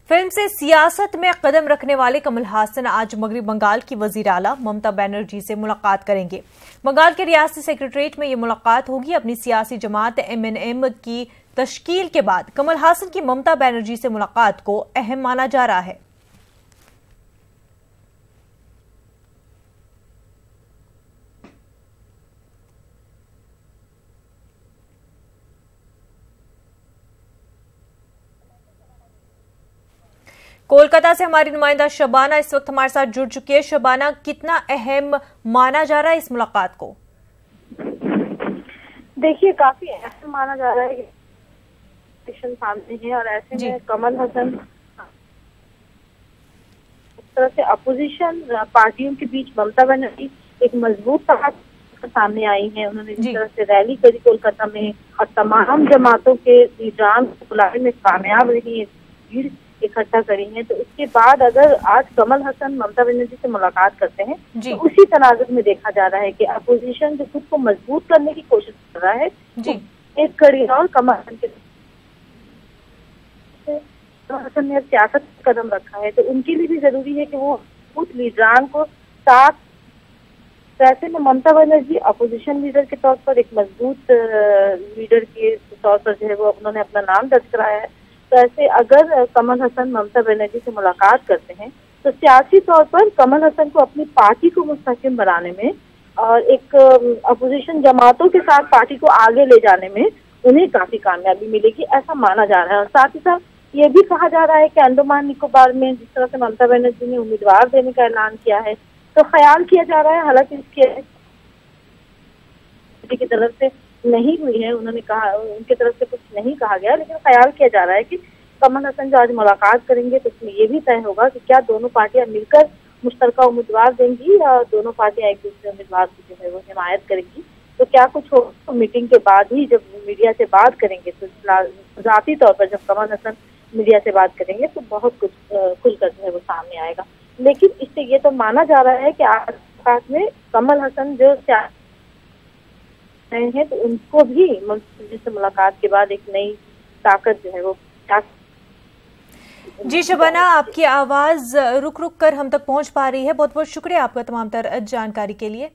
Film से सियासत में कदम रखने वाले कमल हासन आज मगरबी बंगाल की वजीर आला ममता बनर्जी से मुलाकात करेंगे। बंगाल के रियासती सेक्रेटरीट में ये मुलाकात होगी। अपनी सियासी जमात MNM की तश्कील के बाद कमल हासन की ममता बनर्जी से मुलाकात को अहम माना जा रहा है। कोलकाता से हमारी नुमाइंदा शबाना इस वक्त हमारे साथ जुड़ चुकी है। शबाना, कितना अहम माना जा रहा है इस मुलाकात को? देखिए, काफी अहम माना जा रहा है। सामने है और ऐसे में कमल हसन इस तरह से अपोजिशन पार्टियों के बीच ममता बनर्जी एक मजबूत ताकत सामने आई है। उन्होंने जिस तरह से रैली करी कोलकाता में और तमाम जमातों के लीडरान को बुलाने में कामयाब रही है, भीड़ इकट्ठा करी है, तो उसके बाद अगर आज कमल हसन ममता बनर्जी से मुलाकात करते हैं तो उसी तनाजुर में देखा जा रहा है कि अपोजिशन जो खुद को मजबूत करने की कोशिश कर रहा है एक कड़ी और कमल हसन ने सियासत कदम रखा है, तो उनके लिए भी जरूरी है कि वो खुद लीडरान को साथ, ऐसे में ममता बनर्जी अपोजिशन लीडर के तौर पर एक मजबूत लीडर के तौर पर जो है वो उन्होंने अपना नाम दर्ज कराया है। तो ऐसे अगर कमल हसन ममता बनर्जी से मुलाकात करते हैं तो सियासी तौर पर कमल हसन को अपनी पार्टी को मुस्तहकम बनाने में और एक अपोजिशन जमातों के साथ पार्टी को आगे ले जाने में उन्हें काफी कामयाबी मिलेगी, ऐसा माना जा रहा है। और साथ ही साथ ये भी कहा जा रहा है कि अंडमान निकोबार में जिस तरह से ममता बनर्जी ने उम्मीदवार देने का ऐलान किया है, तो ख्याल किया जा रहा है, हालांकि इसकी की तरफ से नहीं हुई है, उन्होंने कहा उनकी तरफ से कुछ नहीं कहा गया, लेकिन ख्याल किया जा रहा है कि कमल हसन जो आज मुलाकात करेंगे तो उसमें ये भी तय होगा कि क्या दोनों पार्टियां मिलकर मुश्तरका उम्मीदवार देंगी या दोनों पार्टियां एक दूसरे उम्मीदवार की जो है वो हिमायत करेंगी। तो क्या कुछ हो तो मीटिंग के बाद ही जब मीडिया से बात करेंगे, तो जाती तौर पर जब कमल हसन मीडिया से बात करेंगे तो बहुत कुछ खुलकर जो है वो सामने आएगा। लेकिन इससे ये तो माना जा रहा है कि आज में कमल हसन जो हैं तो उनको भी से मुलाकात के बाद एक नई ताकत जो है वो। जी शबाना, आपकी आवाज रुक रुक कर हम तक पहुंच पा रही है। बहुत बहुत शुक्रिया आपका तमाम तर जानकारी के लिए।